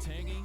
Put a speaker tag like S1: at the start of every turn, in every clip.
S1: tangy.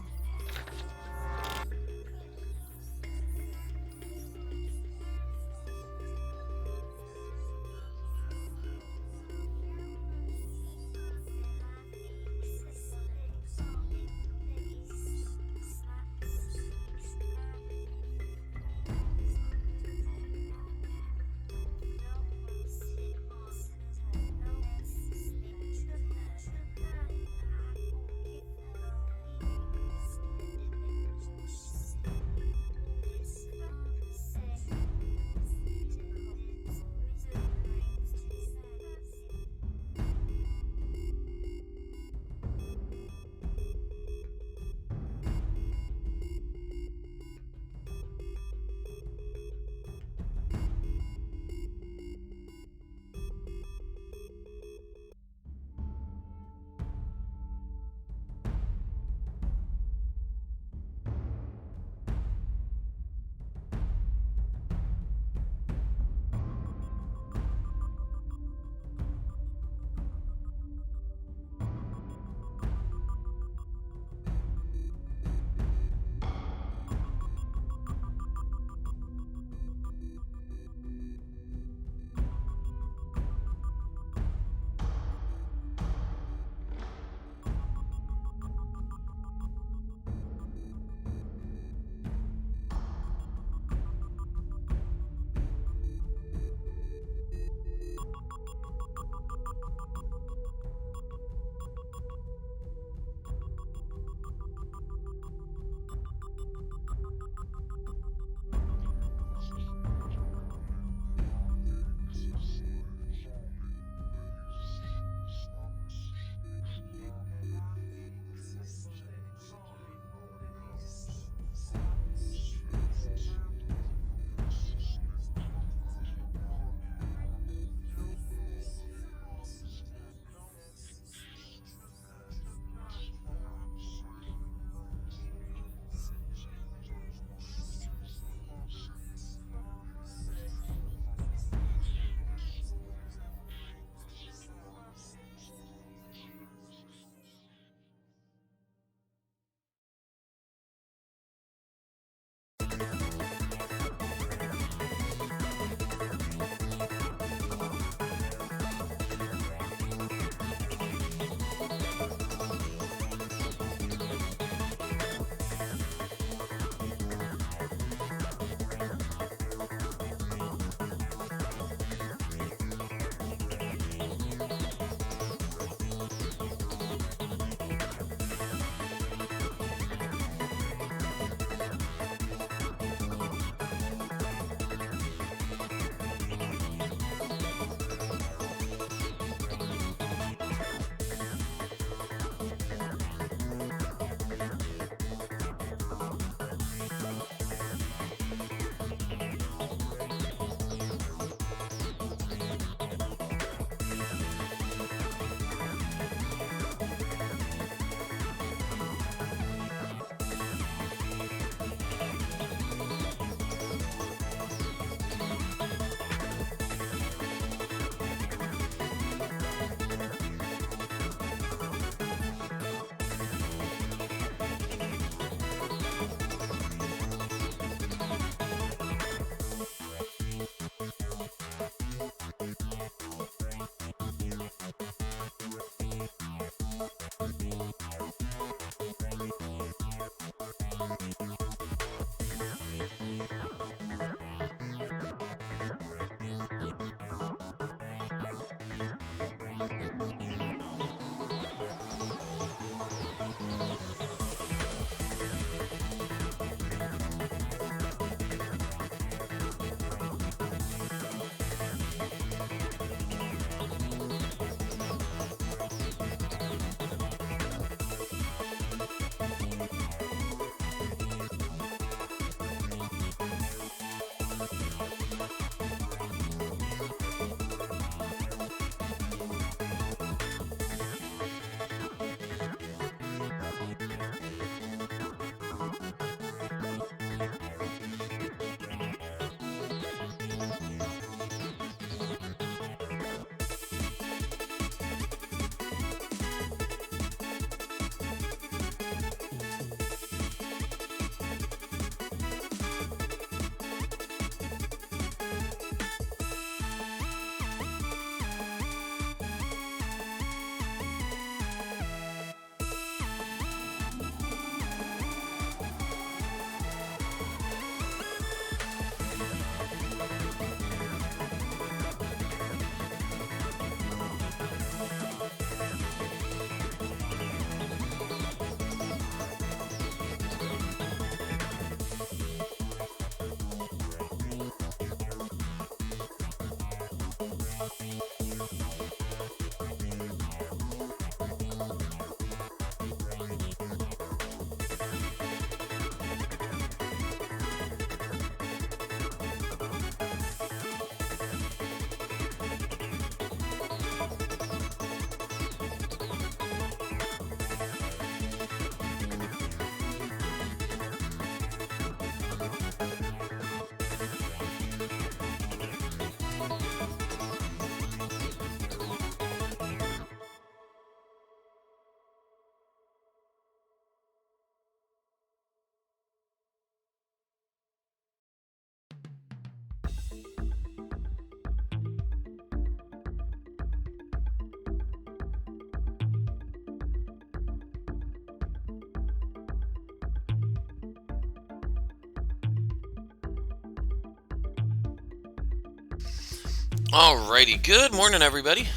S1: Alrighty, good morning, everybody.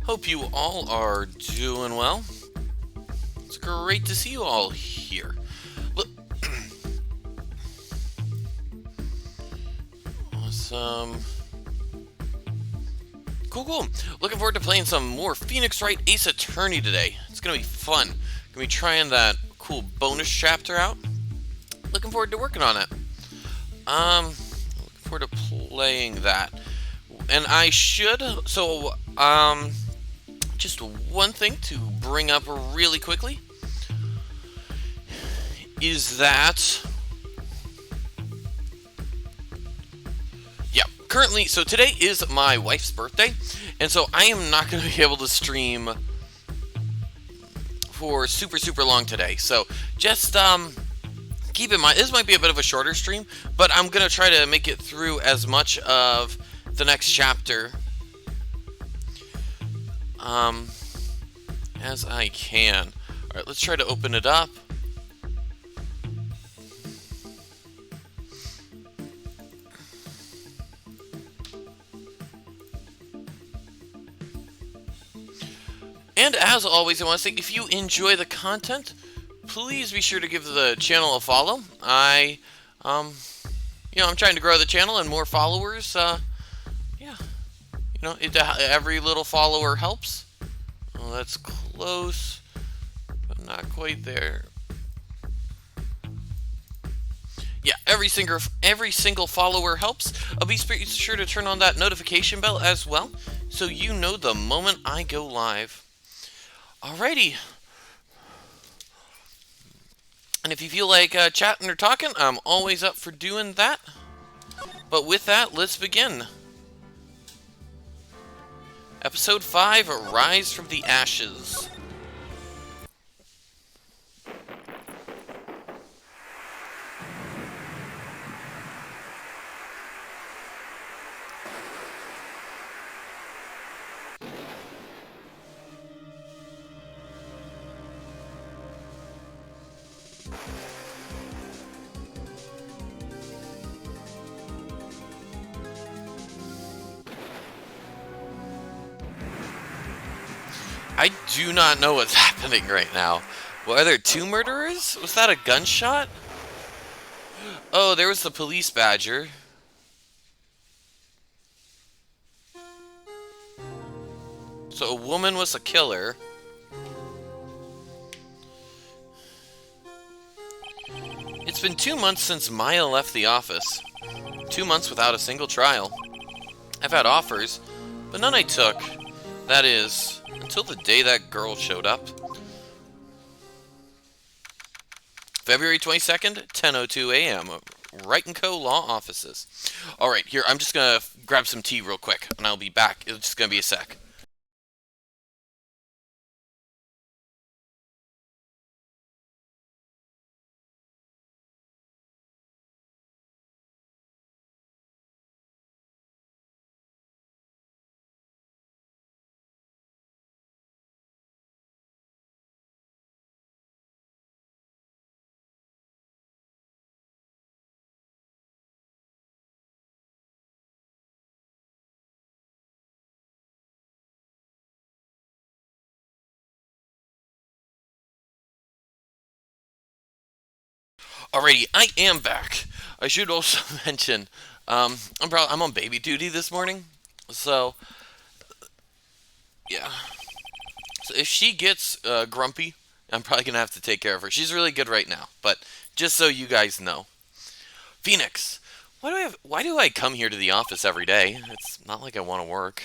S1: Hope you all are doing well. It's great to see you all here. Look, awesome. Cool. Looking forward to playing some more Phoenix Wright Ace Attorney today. It's gonna be fun. Gonna be trying that cool bonus chapter out. Looking forward to working on it. Looking forward to playing that. And I should, just one thing to bring up really quickly is that, currently, so today is my wife's birthday, and so I am not going to be able to stream for super long today. So just, keep in mind, this might be a bit of a shorter stream, but I'm going to try to make it through as much of the next chapter as I can. Alright, let's try to open it up. And as always, I want to say, if you enjoy the content, please be sure to give the channel a follow. I'm trying to grow the channel and more followers, every little follower helps. Oh, that's close, but not quite there. Yeah, every single follower helps. Be sure to turn on that notification bell as well, so you know the moment I go live. Alrighty. And if you feel like chatting or talking, I'm always up for doing that. But with that, let's begin. Episode 5, Rise from the Ashes. I do not know what's happening right now. Well, are there 2 murderers? Was that a gunshot? Oh, there was the police badger. So a woman was a killer. It's been 2 months since Maya left the office. 2 months without a single trial. I've had offers, but none I took. That is, until the day that girl showed up. February 22nd, 10:02 a.m. Wright & Co. Law Offices. Alright, here, I'm just gonna grab some tea real quick, and I'll be back. It's just gonna be a sec. Alrighty, I am back. I should also mention, I'm on baby duty this morning, so Yeah. So if she gets grumpy, I'm probably gonna have to take care of her. She's really good right now, but just so you guys know. Phoenix, why do I come here to the office every day? It's not like I want to work.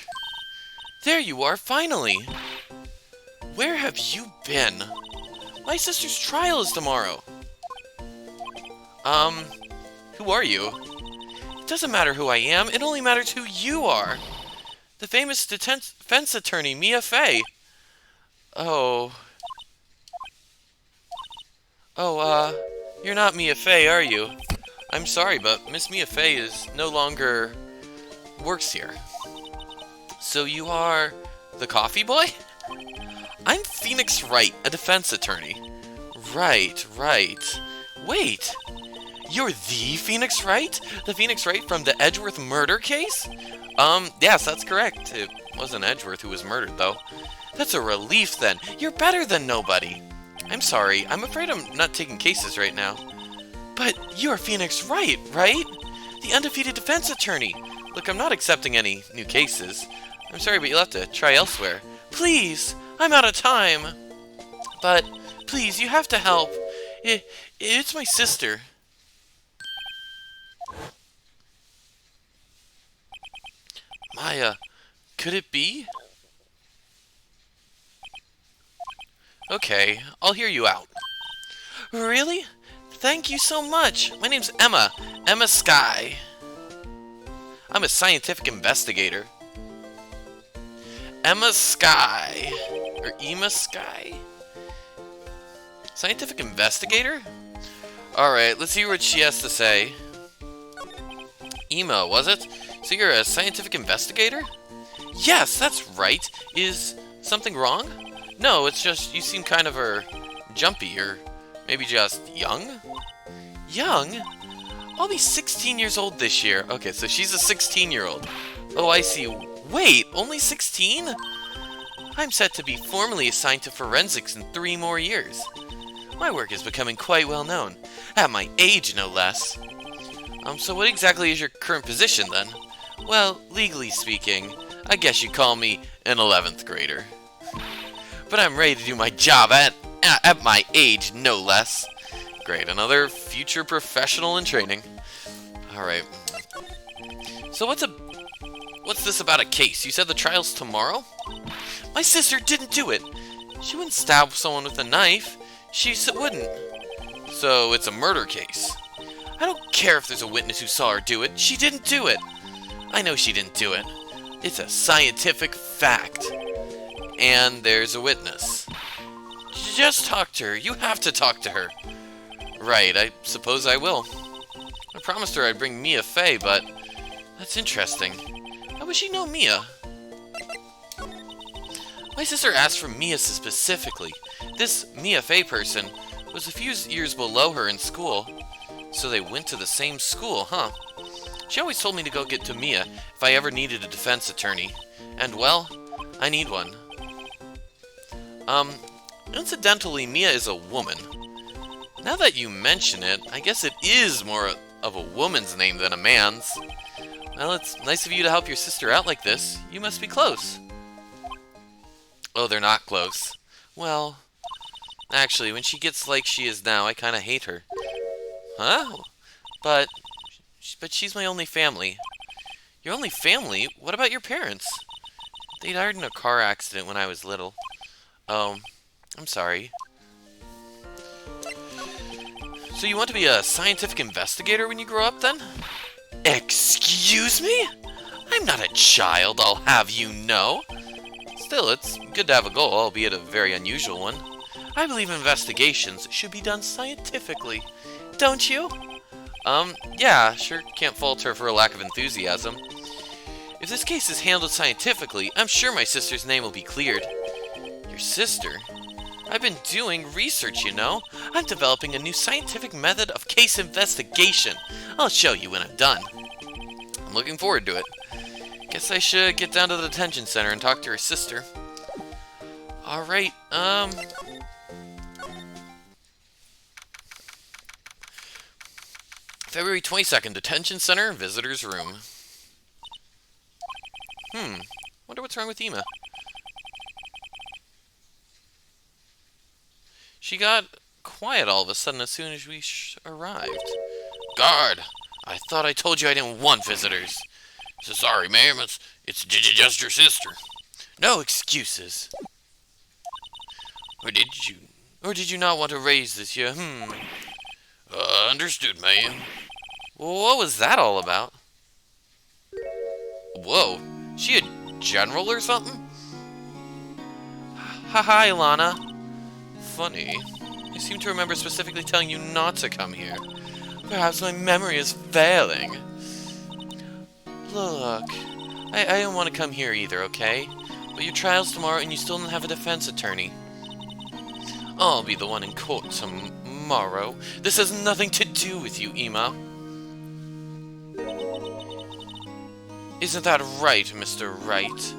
S1: There you are, finally! Where have you been? My sister's trial is tomorrow. Who are you? It doesn't matter who I am, it only matters who you are. The famous defense attorney, Mia Fey. Oh. Oh, you're not Mia Fey, are you? I'm sorry, but Miss Mia Fey is no longer works here. So you are the coffee boy? I'm Phoenix Wright, a defense attorney. Right. Wait, you're the Phoenix Wright? The Phoenix Wright from the Edgeworth murder case? Yes, that's correct. It wasn't Edgeworth who was murdered, though. That's a relief, then. You're better than nobody. I'm sorry, I'm afraid I'm not taking cases right now. But you're Phoenix Wright, right? The undefeated defense attorney. Look, I'm not accepting any new cases. I'm sorry, but you'll have to try elsewhere. Please, I'm out of time. But, please, you have to help. It's my sister. Maya, could it be? Okay, I'll hear you out. Really? Thank you so much. My name's Emma. Emma Sky. I'm a scientific investigator. Emma Sky. Or Emma Sky? Scientific investigator? Alright, let's hear what she has to say. Emma, was it? So you're a scientific investigator? Yes, that's right. Is something wrong? No, it's just you seem kind of jumpy, or maybe just young? Young? I'll be 16 years old this year. Okay, so she's a 16-year-old. Oh, I see. Wait, only 16? I'm set to be formally assigned to forensics in 3 more years. My work is becoming quite well known. At my age, no less. So what exactly is your current position, then? Well, legally speaking, I guess you'd call me an 11th grader. But I'm ready to do my job at my age, no less. Great, another future professional in training. Alright. So what's this about a case? You said the trial's tomorrow? My sister didn't do it. She wouldn't stab someone with a knife. She wouldn't. So it's a murder case. I don't care if there's a witness who saw her do it. She didn't do it. I know she didn't do it. It's a scientific fact. And there's a witness. Just talk to her. You have to talk to her. Right, I suppose I will. I promised her I'd bring Mia Fey, but that's interesting. How would she know Mia? My sister asked for Mia specifically. This Mia Fey person was a few years below her in school, so they went to the same school, huh? She always told me to go get to Mia if I ever needed a defense attorney. And, well, I need one. Incidentally, Mia is a woman. Now that you mention it, I guess it is more of a woman's name than a man's. Well, it's nice of you to help your sister out like this. You must be close. Oh, they're not close. Well, actually, when she gets like she is now, I kind of hate her. Huh? But she's my only family. Your only family? What about your parents? They died in a car accident when I was little. Oh, I'm sorry. So you want to be a scientific investigator when you grow up, then? Excuse me? I'm not a child, I'll have you know. Still, it's good to have a goal, albeit a very unusual one. I believe investigations should be done scientifically. Don't you? Yeah, sure can't fault her for a lack of enthusiasm. If this case is handled scientifically, I'm sure my sister's name will be cleared. Your sister? I've been doing research, you know. I'm developing a new scientific method of case investigation. I'll show you when I'm done. I'm looking forward to it. Guess I should get down to the detention center and talk to her sister. Alright, February 22nd, detention center, visitor's room. Wonder what's wrong with Emma. She got quiet all of a sudden as soon as we arrived. Guard! I thought I told you I didn't want visitors. So sorry, ma'am. It's just your sister. No excuses. Or did you not want to raise this here? Understood, ma'am. What was that all about? Whoa, she a general or something? Hi, Lana. Funny. I seem to remember specifically telling you not to come here. Perhaps my memory is failing. Look, I don't want to come here either, okay? But your trial's tomorrow and you still don't have a defense attorney. I'll be the one in court tomorrow. This has nothing to do with you, Emma. Isn't that right, Mr. Wright?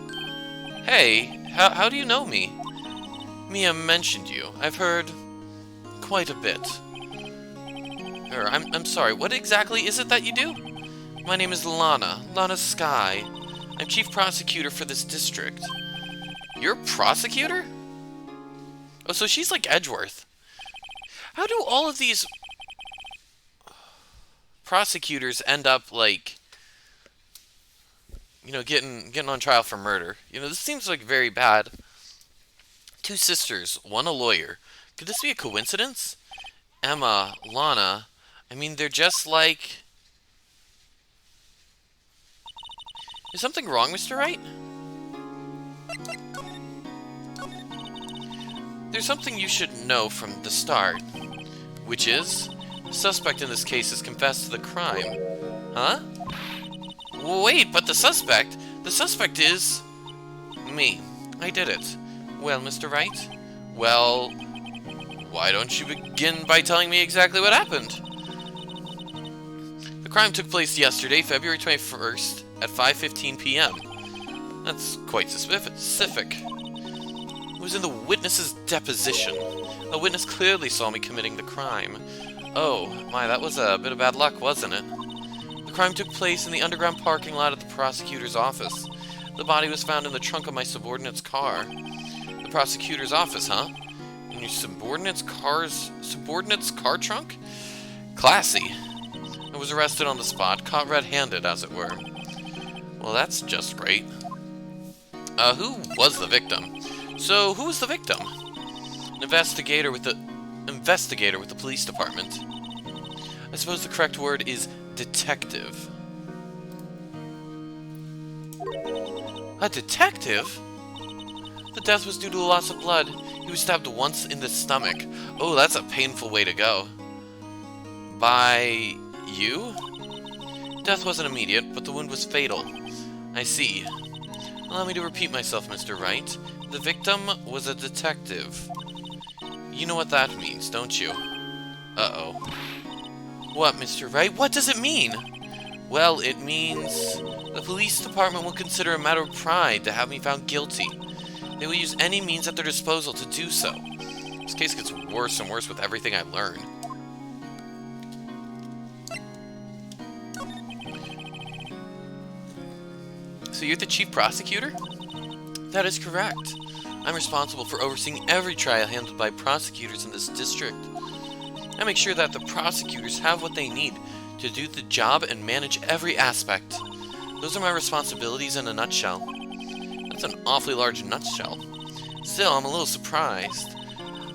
S1: Hey, how do you know me? Mia mentioned you. I've heard quite a bit. I'm sorry, what exactly is it that you do? My name is Lana Skye. I'm chief prosecutor for this district. You're a prosecutor? Oh, so she's like Edgeworth. How do all of these prosecutors end up, like, you know, getting on trial for murder? You know, this seems like very bad. Two sisters, one a lawyer. Could this be a coincidence? Emma, Lana, I mean, they're just like... Is something wrong, Mr. Wright? There's something you should know from the start, which is, the suspect in this case has confessed to the crime. Huh? Wait, but the suspect is... me. I did it. Well, Mr. Wright? Well, why don't you begin by telling me exactly what happened? The crime took place yesterday, February 21st, at 5:15 p.m. That's quite specific. It was in the witness's deposition. The witness clearly saw me committing the crime. Oh, my, that was a bit of bad luck, wasn't it? The crime took place in the underground parking lot at the prosecutor's office. The body was found in the trunk of my subordinate's car. The prosecutor's office, huh? In your subordinate's car trunk? Classy. I was arrested on the spot, caught red-handed, as it were. Well, that's just great. Who was the victim? So, who was the victim? An investigator with the police department. I suppose the correct word is detective. A detective? The death was due to a loss of blood. He was stabbed once in the stomach. Oh, that's a painful way to go. By you? Death wasn't immediate, but the wound was fatal. I see. Allow me to repeat myself, Mr. Wright. The victim was a detective. You know what that means, don't you? Uh-oh. What, Mr. Wright? What does it mean? Well, it means the police department will consider a matter of pride to have me found guilty. They will use any means at their disposal to do so. This case gets worse and worse with everything I learn. So you're the chief prosecutor? That is correct. I'm responsible for overseeing every trial handled by prosecutors in this district. I make sure that the prosecutors have what they need to do the job and manage every aspect. Those are my responsibilities in a nutshell. That's an awfully large nutshell. Still, I'm a little surprised.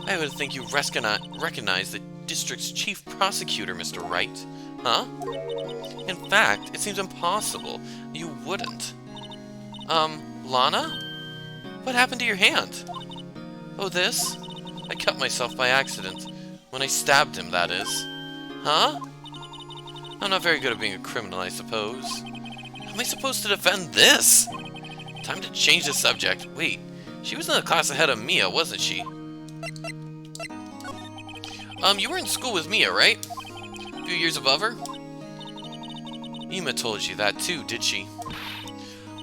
S1: I would think you recognize the district's chief prosecutor, Mr. Wright. Huh? In fact, it seems impossible you wouldn't. Lana? What happened to your hand? Oh, this? I cut myself by accident. When I stabbed him, that is. Huh? I'm not very good at being a criminal, I suppose. How am I supposed to defend this? Time to change the subject. Wait, she was in a class ahead of Mia, wasn't she? You were in school with Mia, right? A few years above her? Emma told you that too, did she?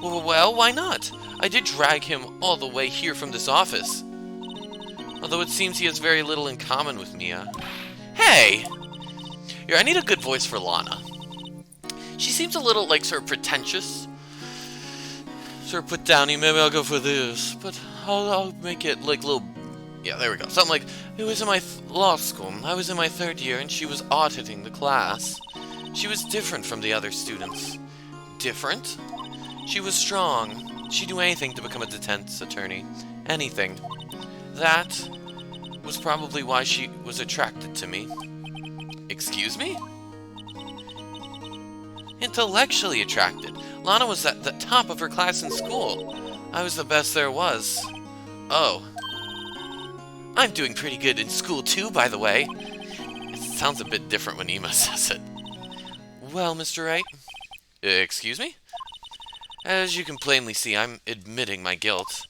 S1: Well, why not? I did drag him all the way here from this office. Although it seems he has very little in common with Mia. Hey! Here, I need a good voice for Lana. She seems a little, like, sort of pretentious. Sort of put downy, maybe I'll go for this. But I'll make it, like, a little Yeah, there we go. Something like, it was in my law school. I was in my 3rd year and she was auditing the class. She was different from the other students. Different? She was strong. She'd do anything to become a defense attorney. Anything. That was probably why she was attracted to me. Excuse me? Intellectually attracted. Lana was at the top of her class in school. I was the best there was. Oh. I'm doing pretty good in school too, by the way. It sounds a bit different when Ema says it. Well, Mr. Wright? Excuse me? As you can plainly see, I'm admitting my guilt.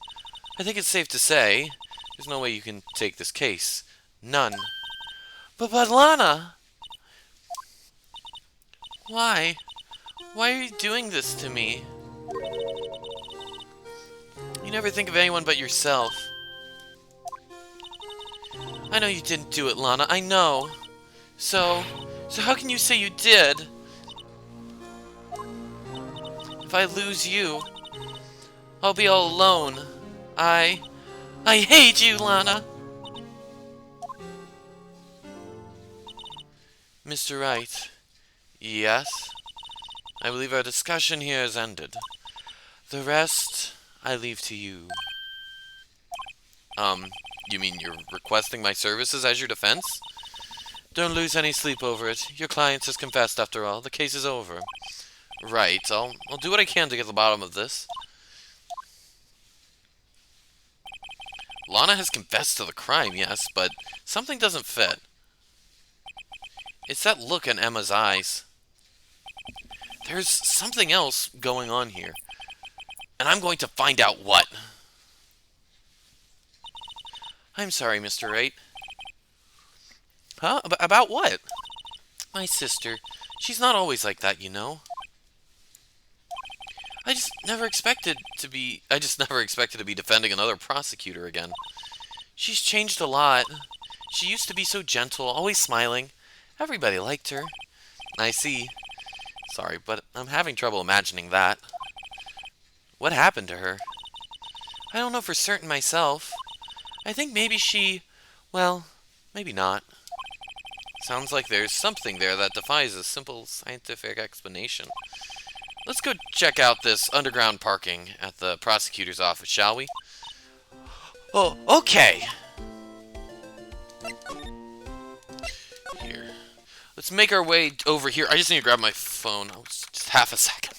S1: I think it's safe to say there's no way you can take this case. None. But Lana! Why? Why are you doing this to me? You never think of anyone but yourself. I know you didn't do it, Lana. I know. So how can you say you did? If I lose you, I'll be all alone. I hate you, Lana. Mr. Wright. Yes? I believe our discussion here has ended. The rest, I leave to you. You mean you're requesting my services as your defense? Don't lose any sleep over it. Your client has confessed after all. The case is over. Right, I'll do what I can to get to the bottom of this. Lana has confessed to the crime, yes, but something doesn't fit. It's that look in Emma's eyes. There's something else going on here. And I'm going to find out what. I'm sorry, Mr. Wright. Huh? About what? My sister. She's not always like that, you know. I just never expected to be defending another prosecutor again. She's changed a lot. She used to be so gentle, always smiling. Everybody liked her. I see. Sorry, but I'm having trouble imagining that. What happened to her? I don't know for certain myself. I think maybe well, maybe not. Sounds like there's something there that defies a simple scientific explanation. Let's go check out this underground parking at the prosecutor's office, shall we? Oh, okay. Here. Let's make our way over here. I just need to grab my phone. Just half a second.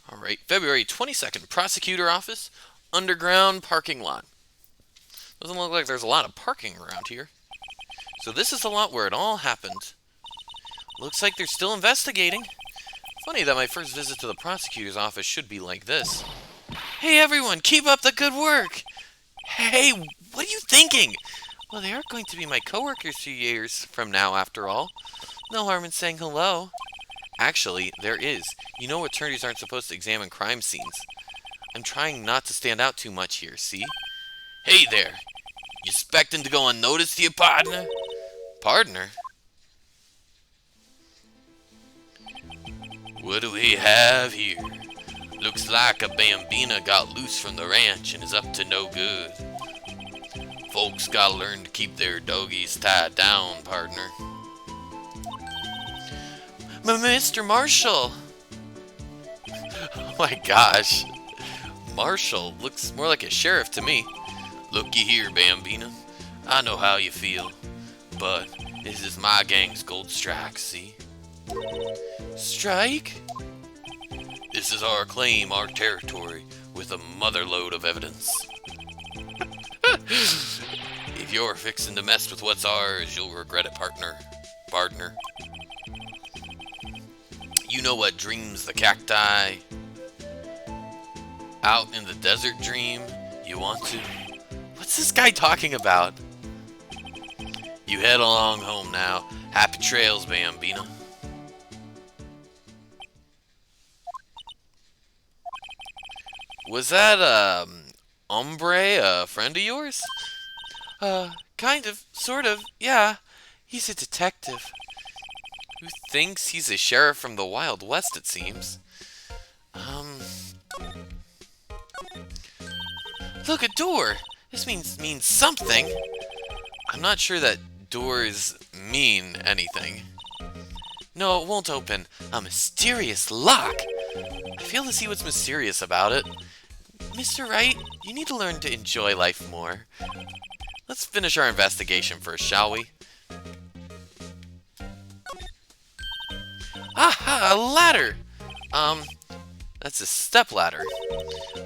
S1: Alright, February 22nd, prosecutor office, underground parking lot. Doesn't look like there's a lot of parking around here. So this is the lot where it all happened. Looks like they're still investigating. Funny that my first visit to the prosecutor's office should be like this. Hey everyone, keep up the good work! Hey, what are you thinking? Well, they are going to be my coworkers 2 years from now, after all. No harm in saying hello. Actually, there is. You know attorneys aren't supposed to examine crime scenes. I'm trying not to stand out too much here, see? Hey there! You expecting to go unnoticed, you partner? Partner? What do we have here? Looks like a bambina got loose from the ranch and is up to no good. Folks gotta learn to keep their doggies tied down, partner. Mr. Marshall! Oh my gosh. Marshall looks more like a sheriff to me. Looky here, Bambina. I know how you feel, but this is my gang's gold strike, see? Strike? This is our claim, our territory, with a motherload of evidence. If you're fixing to mess with what's ours, you'll regret it, partner. You know what dreams the cacti? Out in the desert dream, you want to... What's this guy talking about? You head along home now. Happy trails, Bambina. Was that, Ombre a friend of yours? Kind of, sort of, yeah. He's a detective who thinks he's a sheriff from the Wild West, it seems. Um, Look, a door! This means something. I'm not sure that doors mean anything. No, it won't open. A mysterious lock! I fail to see what's mysterious about it. Mr. Wright, you need to learn to enjoy life more. Let's finish our investigation first, shall we? Aha, a ladder! That's a step ladder.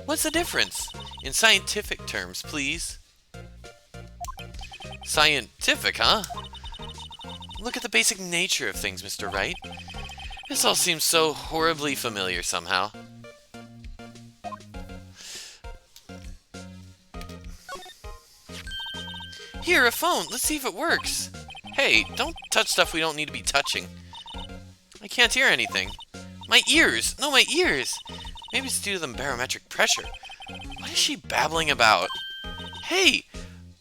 S1: What's the difference? In scientific terms, please. Scientific, huh? Look at the basic nature of things, Mr. Wright. This all seems so horribly familiar somehow. Here, a phone. Let's see if it works. Hey, don't touch stuff we don't need to be touching. I can't hear anything. My ears! No, my ears! Maybe it's due to the barometric pressure. What is she babbling about? Hey!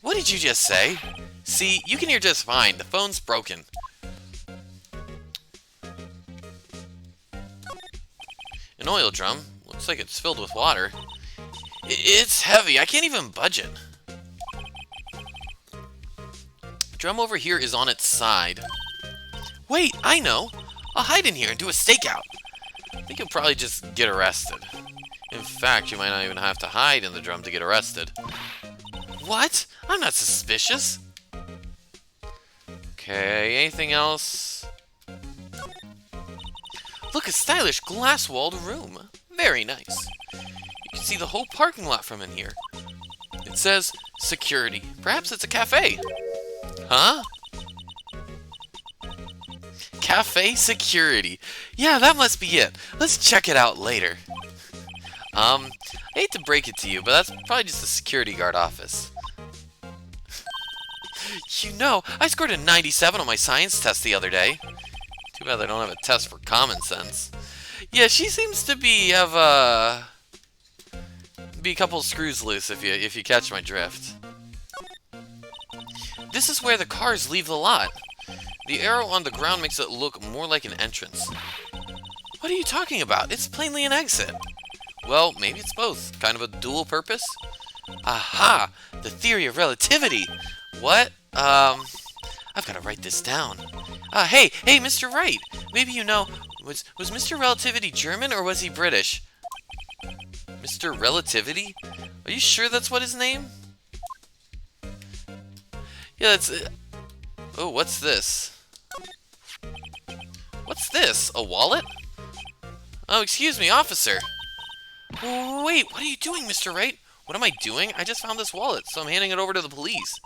S1: What did you just say? See, you can hear just fine. The phone's broken. An oil drum. Looks like it's filled with water. It's heavy. I can't even budge it. Drum over here is on its side. Wait, I know. I'll hide in here and do a stakeout. I think you'll probably just get arrested. In fact, you might not even have to hide in the drum to get arrested. What? I'm not suspicious. Okay, anything else? Look, a stylish glass-walled room. Very nice. You can see the whole parking lot from in here. It says security. Perhaps it's a cafe. Huh? Cafe security. Yeah, that must be it. Let's check it out later. I hate to break it to you, but that's probably just a security guard office. You know, I scored a 97 on my science test the other day. Too bad I don't have a test for common sense. Yeah, she seems to be a couple screws loose if you catch my drift. This is where the cars leave the lot. The arrow on the ground makes it look more like an entrance. What are you talking about? It's plainly an exit. Well, maybe it's both. Kind of a dual purpose? Aha! The theory of relativity! What? I've got to write this down. Hey, Mr. Wright! Maybe you know, was Mr. Relativity German or was he British? Mr. Relativity? Are you sure that's what his name? Yeah, that's... Oh, what's this? What's this? A wallet? Oh, excuse me, officer. Wait, what are you doing, Mr. Wright? What am I doing? I just found this wallet, so I'm handing it over to the police.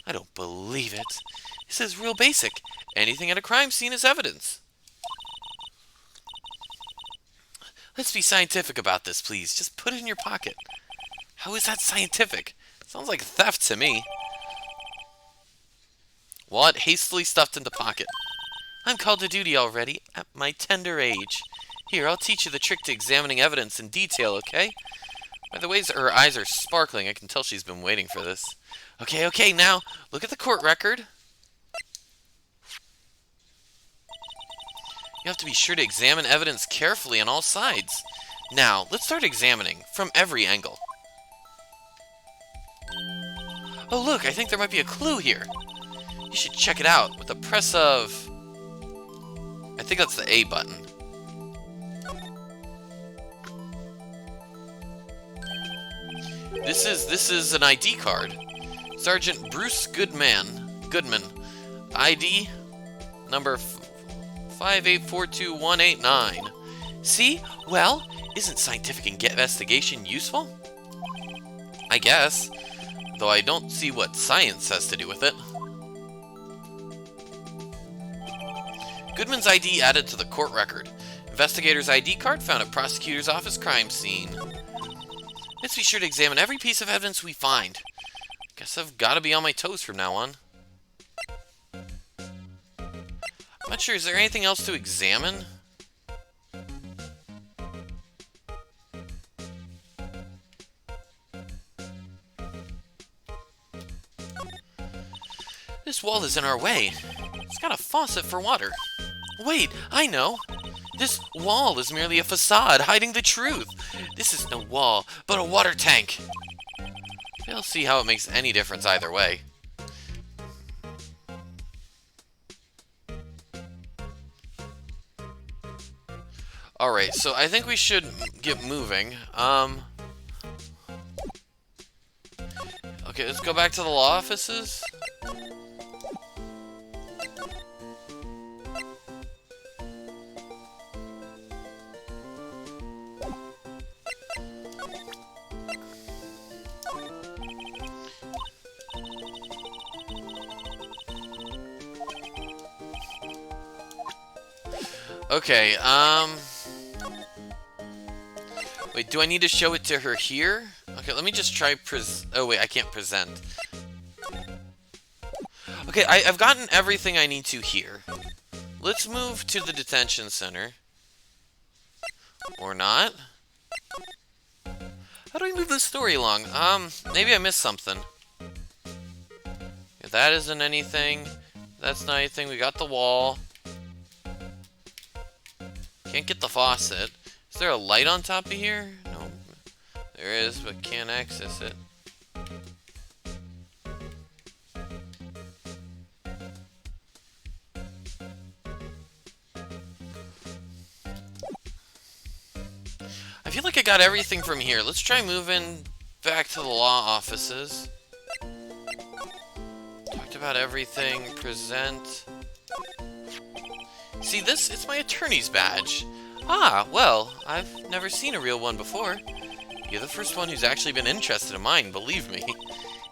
S1: I don't believe it. This is real basic. Anything at a crime scene is evidence. Let's be scientific about this, please. Just put it in your pocket. How is that scientific? Sounds like theft to me. Wallet hastily stuffed into pocket. I'm called to duty already, at my tender age. Here, I'll teach you the trick to examining evidence in detail, okay? By the way, her eyes are sparkling. I can tell she's been waiting for this. Okay, now, look at the court record. You have to be sure to examine evidence carefully on all sides. Now, let's start examining, from every angle. Oh, look, I think there might be a clue here. You should check it out with the press of... I think that's the A button. This is an ID card. Sergeant Bruce Goodman. ID number 5842189. See? Well, isn't scientific investigation useful? I guess. Though I don't see what science has to do with it. Goodman's ID added to the court record. Investigator's ID card found at prosecutor's office crime scene. Let's be sure to examine every piece of evidence we find. Guess I've got to be on my toes from now on. I'm not sure, is there anything else to examine? This wall is in our way. It's got a faucet for water. Wait, I know. This wall is merely a facade hiding the truth. This is no wall, but a water tank. I don't see how it makes any difference either way. Alright, so I think we should get moving. Okay, let's go back to the law offices. Okay, wait, do I need to show it to her here? Okay, let me just try oh wait, I can't present. Okay, I've gotten everything I need to here. Let's move to the detention center. Or not. How do we move this story along? Maybe I missed something. If that isn't anything. That's not anything. We got the wall. Can't get the faucet. Is there a light on top of here? No. There is, but can't access it. I feel like I got everything from here. Let's try moving back to the law offices. Talked about everything. Present. See this? It's my attorney's badge. Ah, well, I've never seen a real one before. You're the first one who's actually been interested in mine, believe me.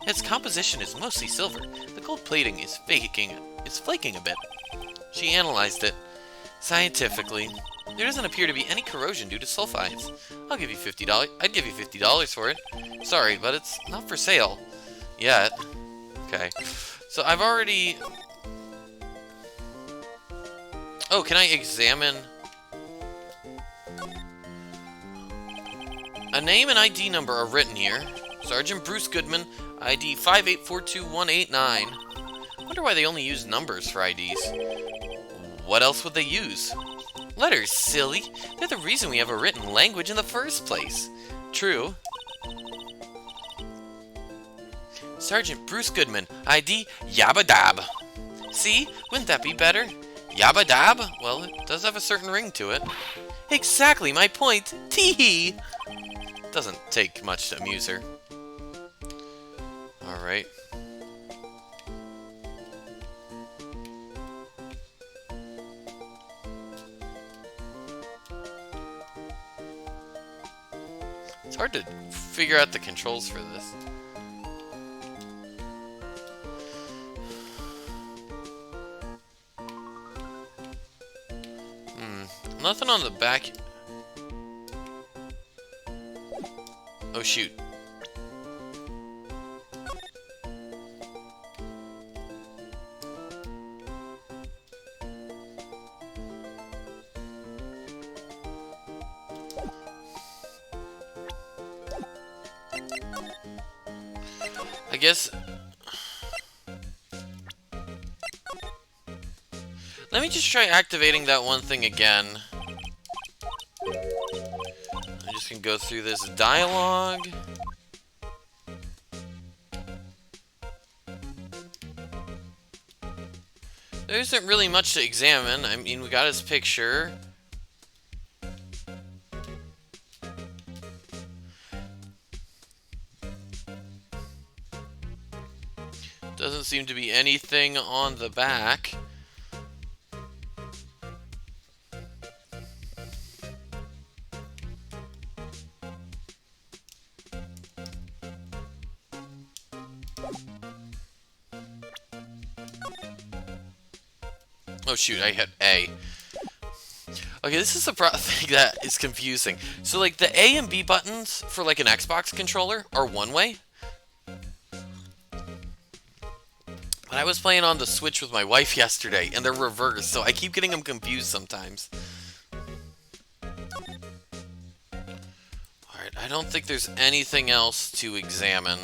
S1: Its composition is mostly silver. The gold plating is flaking a bit. She analyzed it. Scientifically, there doesn't appear to be any corrosion due to sulfides. I'll give you $50. I'd give you $50 for it. Sorry, but it's not for sale. Yet. Okay. So I've already... Oh, can I examine... A name and ID number are written here. Sergeant Bruce Goodman, ID 5842189. Wonder why they only use numbers for IDs. What else would they use? Letters, silly. They're the reason we have a written language in the first place. True. Sergeant Bruce Goodman, ID Yabba Dab. See? Wouldn't that be better? Yabba Dab? Well, it does have a certain ring to it. Exactly my point. Tee-hee. Doesn't take much to amuse her. Alright. It's hard to figure out the controls for this. Nothing on the back. Oh shoot. I guess... Let me just try activating that one thing again. I just can go through this dialogue. There isn't really much to examine. I mean, we got his picture. Doesn't seem to be anything on the back. Oh shoot, I hit A. Okay, this is the thing that is confusing. So like the A and B buttons for like an Xbox controller are one way. But I was playing on the Switch with my wife yesterday and they're reversed, so I keep getting them confused sometimes. Alright, I don't think there's anything else to examine.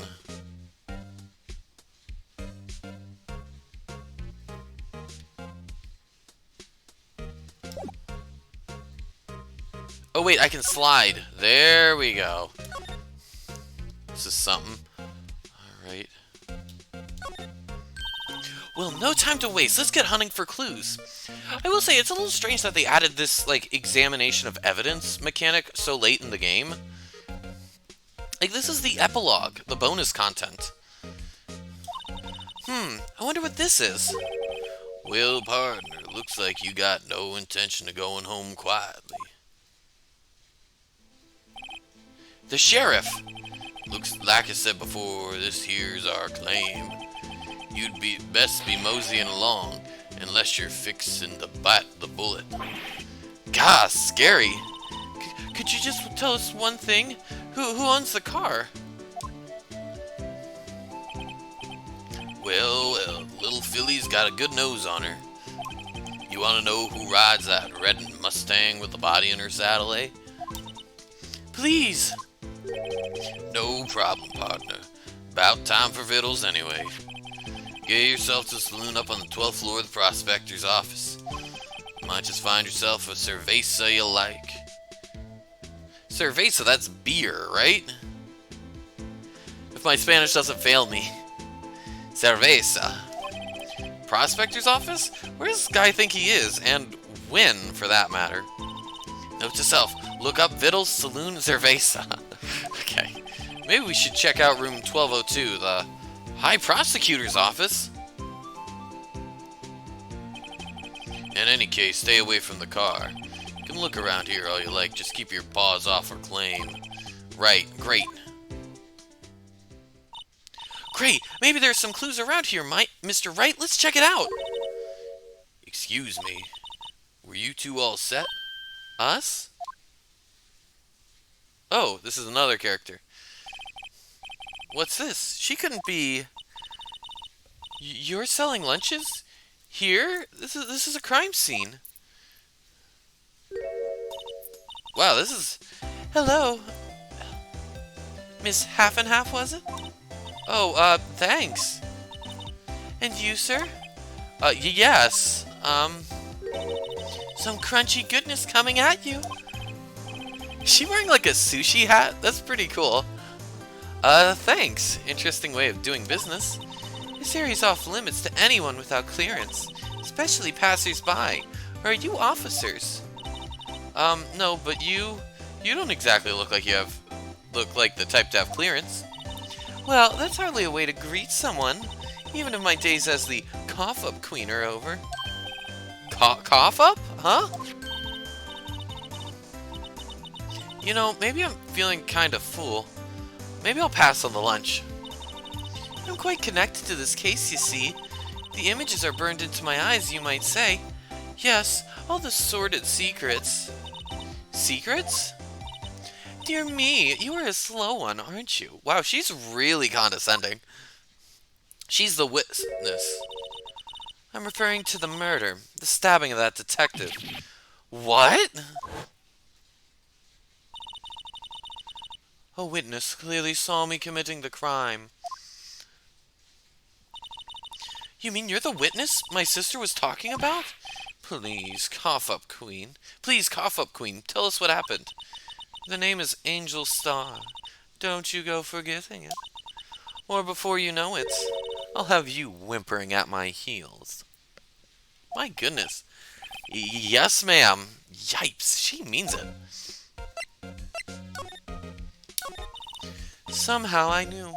S1: Oh wait, I can slide. There we go. This is something. Alright. Well, no time to waste. Let's get hunting for clues. I will say, it's a little strange that they added this, like, examination of evidence mechanic so late in the game. Like, this is the epilogue, the bonus content. I wonder what this is. Well, partner, looks like you got no intention of going home quietly. The sheriff! Looks like I said before, this here's our claim. You'd be best be moseying along, unless you're fixing to bite the bullet. Gosh, scary. Could you just tell us one thing? Who owns the car? Well, little Philly's got a good nose on her. You want to know who rides that red Mustang with the body in her saddle, eh? Please! No problem, partner. About time for victuals anyway. Get yourself to the saloon up on the 12th floor of the prospector's office. Might just find yourself a cerveza you like. Cerveza, that's beer, right? If my Spanish doesn't fail me. Cerveza. Prospector's office? Where does this guy think he is? And when, for that matter? Note to self, look up Vittles Saloon Cerveza. Okay. Maybe we should check out room 1202, the High Prosecutor's office. In any case, stay away from the car. You can look around here all you like, just keep your paws off her claim. Right, great. Great, maybe there's some clues around here, Mr. Wright. Let's check it out. Excuse me, were you two all set? Us? Oh, this is another character. What's this? She couldn't be... You're selling lunches? Here? This is a crime scene. Wow, this is... Hello. Miss Half and Half, was it? Oh, thanks. And you, sir? Yes. Some crunchy goodness coming at you. Is she wearing like a sushi hat? That's pretty cool. Thanks. Interesting way of doing business. This area's off limits to anyone without clearance, especially passers-by. Or are you officers? No, but you don't exactly look like the type to have clearance. Well, that's hardly a way to greet someone, even if my days as the cough-up queen are over. Cough-up? Huh? You know, maybe I'm feeling kind of full. Maybe I'll pass on the lunch. I'm quite connected to this case, you see. The images are burned into my eyes, you might say. Yes, all the sordid secrets. Secrets? Dear me, you are a slow one, aren't you? Wow, she's really condescending. She's the witness. I'm referring to the murder, the stabbing of that detective. What? A witness clearly saw me committing the crime. You mean you're the witness my sister was talking about? Please, cough up, Queen. Please, cough up, Queen. Tell us what happened. The name is Angel Star. Don't you go forgetting it. Or before you know it, I'll have you whimpering at my heels. My goodness. Yes, ma'am. Yipes, she means it. Somehow I knew.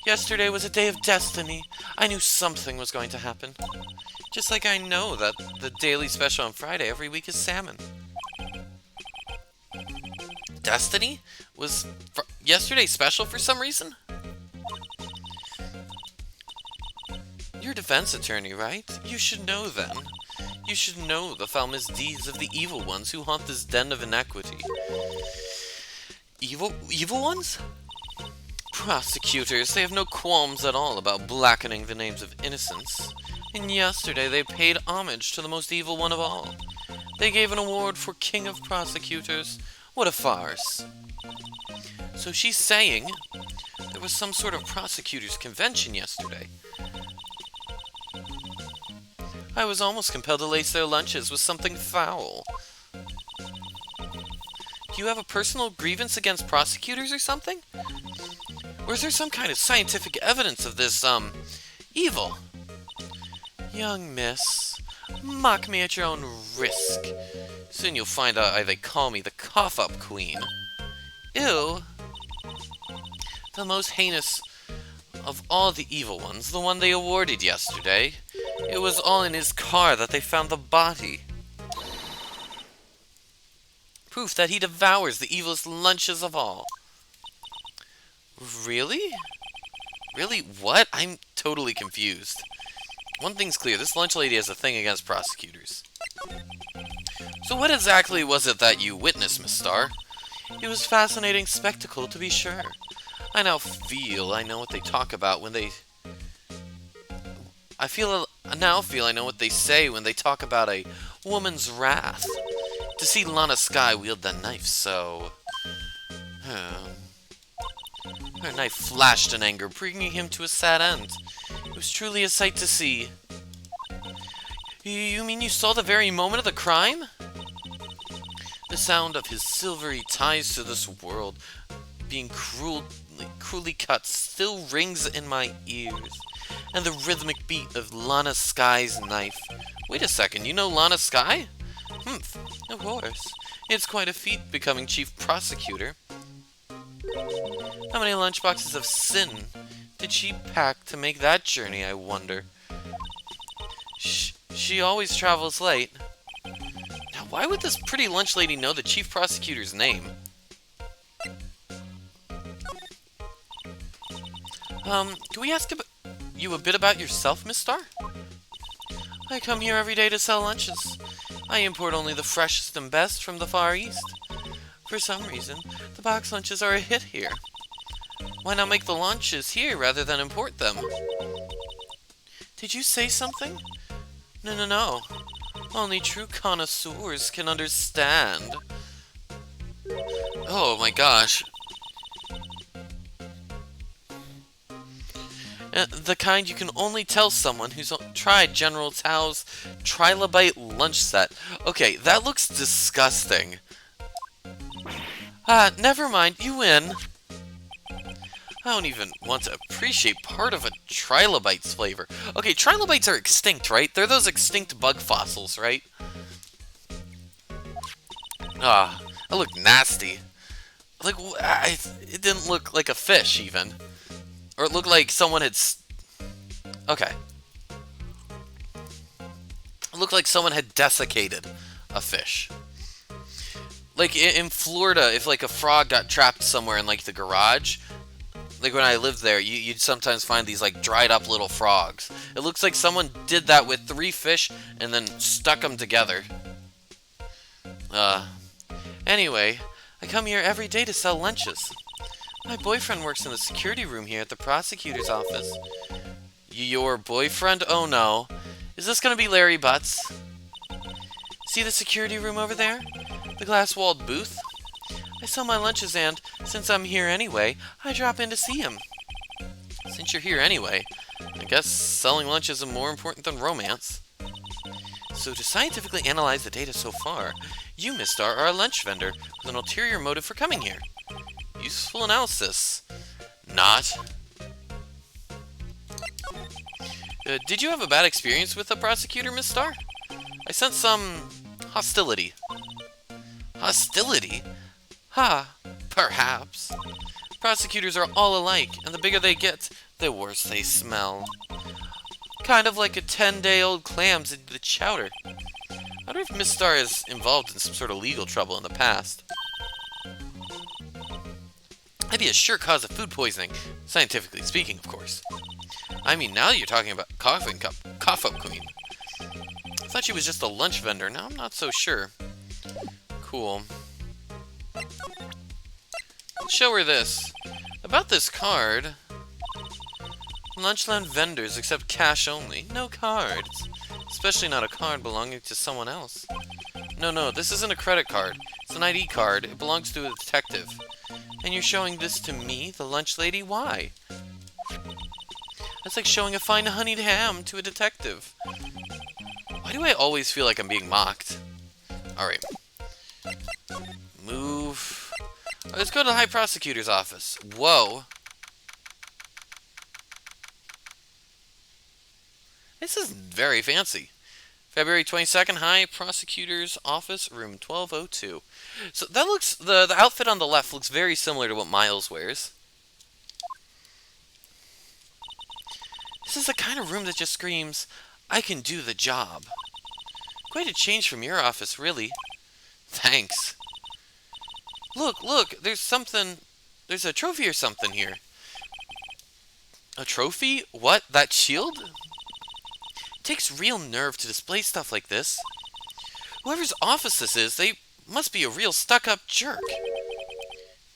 S1: Yesterday was a day of destiny. I knew something was going to happen. Just like I know that the daily special on Friday every week is salmon. Destiny? Was yesterday special for some reason? You're a defense attorney, right? You should know then. You should know the foul misdeeds of the evil ones who haunt this den of iniquity. Evil ones? Prosecutors, they have no qualms at all about blackening the names of innocents. And yesterday they paid homage to the most evil one of all. They gave an award for King of Prosecutors. What a farce. So she's saying there was some sort of prosecutors' convention yesterday. I was almost compelled to lace their lunches with something foul. Do you have a personal grievance against prosecutors or something? Or is there some kind of scientific evidence of this, evil? Young miss, mock me at your own risk. Soon you'll find out why they call me the Cough-Up Queen. Ew. The most heinous of all the evil ones, the one they awarded yesterday. It was all in his car that they found the body. Proof that he devours the evilest lunches of all. Really? Really? What? I'm totally confused. One thing's clear, this lunch lady has a thing against prosecutors. So what exactly was it that you witnessed, Miss Star? It was a fascinating spectacle, to be sure. I now feel I know what they talk about when they... I now feel I know what they say when they talk about a woman's wrath. To see Lana Skye wield the knife so... Her knife flashed in anger, bringing him to a sad end. It was truly a sight to see. You mean you saw the very moment of the crime? The sound of his silvery ties to this world being cruelly cut still rings in my ears. And the rhythmic beat of Lana Skye's knife. Wait a second, you know Lana Skye? Humph, of course. It's quite a feat becoming chief prosecutor. How many lunchboxes of sin did she pack to make that journey, I wonder? She always travels late. Now, why would this pretty lunch lady know the chief prosecutor's name? Can we ask you a bit about yourself, Miss Star? I come here every day to sell lunches. I import only the freshest and best from the Far East. For some reason, the box lunches are a hit here. Why not make the lunches here rather than import them? Did you say something? No. Only true connoisseurs can understand. Oh my gosh. The kind you can only tell someone who's tried General Tao's Trilobite lunch set. Okay, that looks disgusting. Never mind, you win. I don't even want to appreciate part of a Trilobite's flavor. Okay, Trilobites are extinct, right? They're those extinct bug fossils, right? That looked nasty. Like, it didn't look like a fish, even. Or it looked like someone had... Okay. It looked like someone had desiccated a fish. Like, in Florida, if, like, a frog got trapped somewhere in, like, the garage... Like, when I lived there, you'd sometimes find these, like, dried-up little frogs. It looks like someone did that with 3 fish and then stuck them together. Anyway, I come here every day to sell lunches. My boyfriend works in the security room here at the prosecutor's office. Your boyfriend? Oh no. Is this gonna be Larry Butts? See the security room over there? The glass-walled booth? I sell my lunches and, since I'm here anyway, I drop in to see him. Since you're here anyway, I guess selling lunches is more important than romance. So to scientifically analyze the data so far, you, Miss Star, are a lunch vendor with an ulterior motive for coming here. Useful analysis. Not. Did you have a bad experience with the prosecutor, Miss Star? I sense some hostility. Hostility? Perhaps. Prosecutors are all alike, and the bigger they get, the worse they smell. Kind of like a 10-day-old clams into the chowder. I wonder if Miss Star is involved in some sort of legal trouble in the past. That'd be a sure cause of food poisoning, scientifically speaking, of course. I mean, now that you're talking about Cough-Up Queen. I thought she was just a lunch vendor, now I'm not so sure. Cool. Let's show her this. About this card... Lunchland vendors accept cash only. No cards. Especially not a card belonging to someone else. No, this isn't a credit card. It's an ID card. It belongs to a detective. And you're showing this to me, the lunch lady? Why? That's like showing a fine honeyed ham to a detective. Why do I always feel like I'm being mocked? Alright. Move. Let's go to the High Prosecutor's office. Whoa. This is very fancy. February 22nd, High Prosecutor's Office, room 1202. So that looks, the outfit on the left looks very similar to what Miles wears. This is the kind of room that just screams, I can do the job. Quite a change from your office, really. Thanks. Look, there's a trophy or something here. A trophy? What, that shield? It takes real nerve to display stuff like this. Whoever's office this is, they must be a real stuck-up jerk.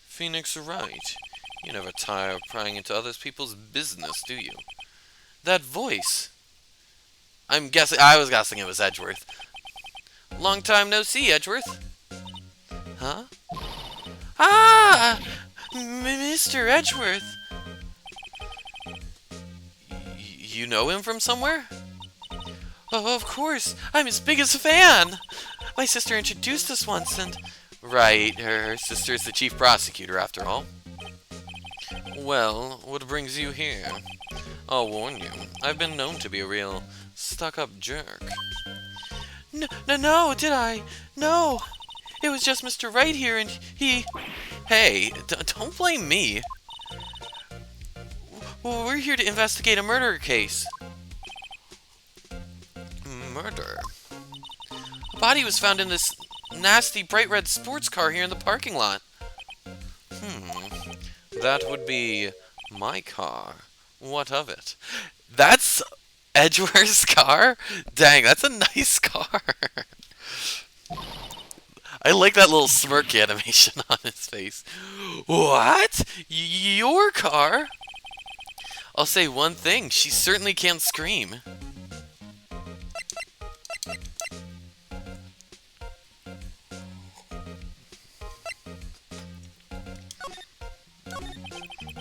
S1: Phoenix Wright. You never tire of prying into other people's business, do you? That voice. I was guessing it was Edgeworth. Long time no see, Edgeworth. Huh? Ah! Mr. Edgeworth. You know him from somewhere? Oh, of course. I'm his biggest fan. My sister introduced us once and... Right, her sister is the chief prosecutor, after all. Well, what brings you here? I'll warn you, I've been known to be a real stuck-up jerk. No, did I? No! It was just Mr. Wright here and he... Hey, don't blame me. Well, we're here to investigate a murder case. Murder? A body was found in this nasty bright red sports car here in the parking lot. That would be my car. What of it? That's Edgeworth's car? Dang, that's a nice car. I like that little smirk animation on his face. What? Your car? I'll say one thing, she certainly can't scream.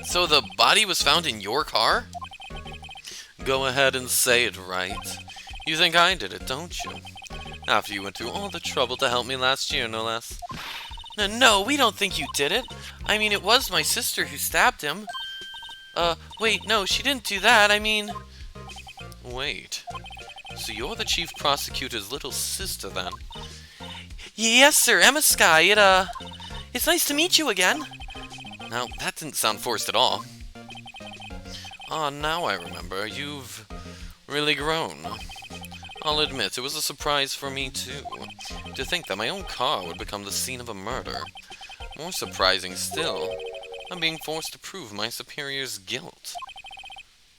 S1: So the body was found in your car? Go ahead and say it, right. You think I did it, don't you? After you went through all the trouble to help me last year, no less. No, we don't think you did it. I mean, it was my sister who stabbed him. Wait, no, she didn't do that, I mean... Wait. So you're the chief prosecutor's little sister, then? Yes, sir, Emma Skye, it's nice to meet you again. Now, that didn't sound forced at all. Ah, now I remember. You've really grown. I'll admit, it was a surprise for me, too. To think that my own car would become the scene of a murder. More surprising still, I'm being forced to prove my superior's guilt.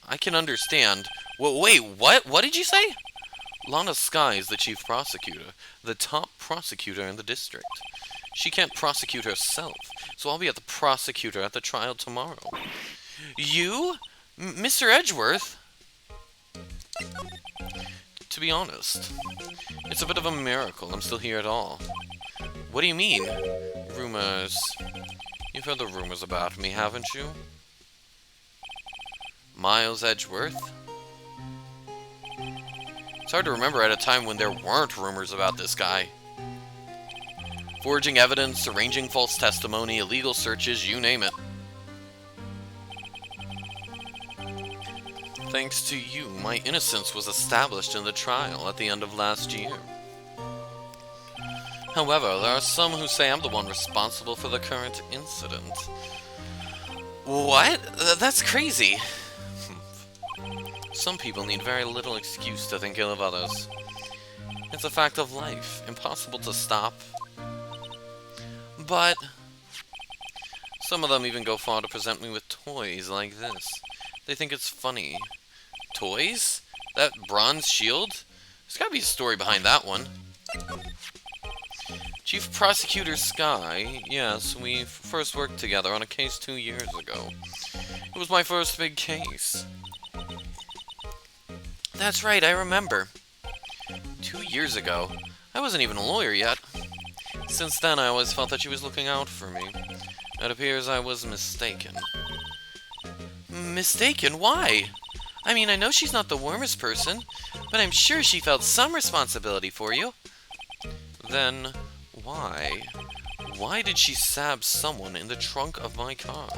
S1: I can understand... Wait, what? What did you say? Lana Skye is the chief prosecutor, the top prosecutor in the district. She can't prosecute herself, so I'll be at the prosecutor at the trial tomorrow. You? Mr. Edgeworth? To be honest, it's a bit of a miracle I'm still here at all. What do you mean? Rumors. You've heard the rumors about me, haven't you? Miles Edgeworth? It's hard to remember at a time when there weren't rumors about this guy. Forging evidence, arranging false testimony, illegal searches, you name it. Thanks to you, my innocence was established in the trial at the end of last year. However, there are some who say I'm the one responsible for the current incident. What? That's crazy. Some people need very little excuse to think ill of others. It's a fact of life, impossible to stop. But some of them even go far to present me with toys like this. They think it's funny. Toys? That bronze shield? There's gotta be a story behind that one. Chief Prosecutor Skye, yes, we first worked together on a case 2 years ago. It was my first big case. That's right, I remember. 2 years ago. I wasn't even a lawyer yet. Since then, I always felt that she was looking out for me. It appears I was mistaken. Mistaken? Why? I mean, I know she's not the warmest person, but I'm sure she felt some responsibility for you. Then, why? Why did she stab someone in the trunk of my car?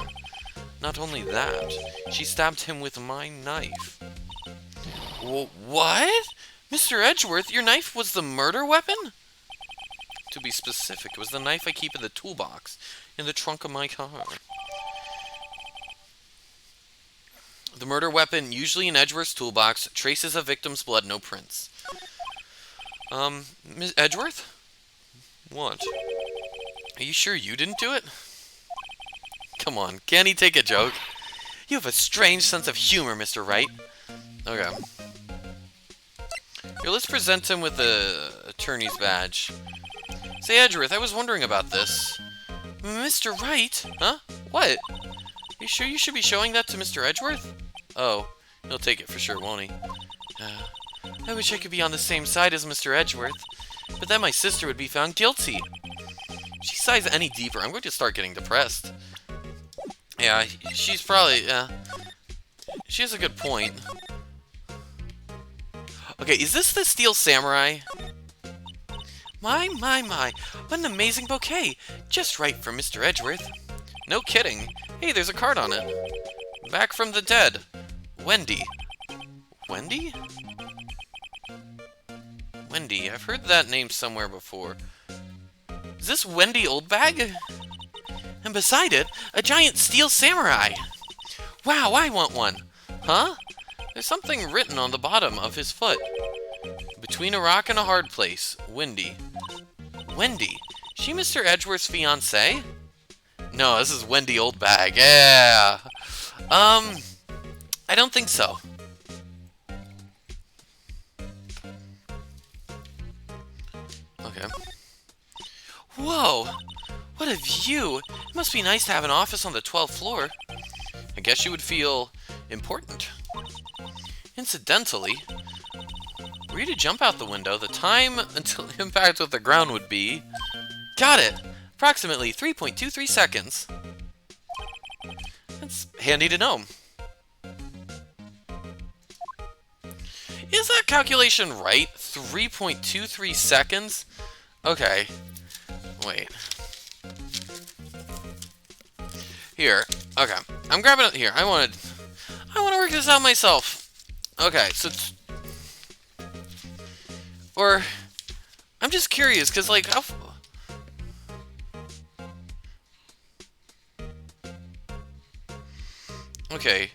S1: Not only that, she stabbed him with my knife. What? Mr. Edgeworth, your knife was the murder weapon? To be specific, it was the knife I keep in the toolbox in the trunk of my car. The murder weapon, usually in Edgeworth's toolbox, traces a victim's blood, no prints. Miss Edgeworth? What? Are you sure you didn't do it? Come on, can't he take a joke? You have a strange sense of humor, Mr. Wright. Okay. Here, let's present him with the attorney's badge. Say, Edgeworth, I was wondering about this. Mr. Wright? Huh? What? You sure you should be showing that to Mr. Edgeworth? Oh, he'll take it for sure, won't he? I wish I could be on the same side as Mr. Edgeworth, but then my sister would be found guilty. If she sighs any deeper, I'm going to start getting depressed. Yeah, she's probably, she has a good point. Okay, is this the Steel Samurai? My, what an amazing bouquet. Just right for Mr. Edgeworth. No kidding. Hey, there's a card on it. Back from the dead. Wendy. Wendy? Wendy, I've heard that name somewhere before. Is this Wendy Oldbag? And beside it, a giant Steel Samurai. Wow, I want one. Huh? There's something written on the bottom of his foot. Between a rock and a hard place. Wendy. Wendy? She Mr. Edgeworth's fiancée? No, this is Wendy Oldbag. Yeah. I don't think so. Okay. Whoa! What a view! It must be nice to have an office on the 12th floor. I guess you would feel important. Incidentally, were you to jump out the window, the time until impact with the ground would be... Got it! Approximately 3.23 seconds. That's handy to know. Is that calculation right? 3.23 seconds? Okay. Wait. Here. Okay. I'm grabbing it here. I want to work this out myself. Okay, so or I'm just curious cuz like how Okay.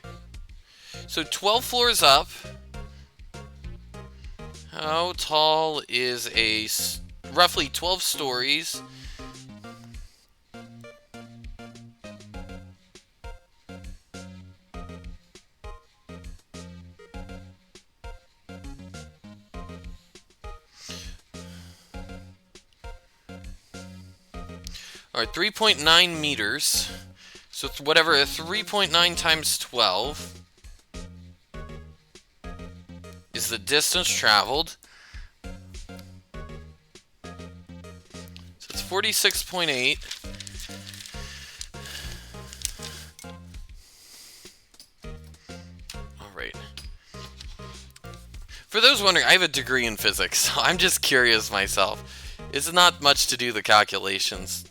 S1: So 12 floors up. How tall is a roughly 12 stories? Alright, 3.9 meters. So it's whatever, 3.9 times 12 is the distance traveled. So it's 46.8. Alright. For those wondering, I have a degree in physics, so I'm just curious myself. It's not much to do the calculations.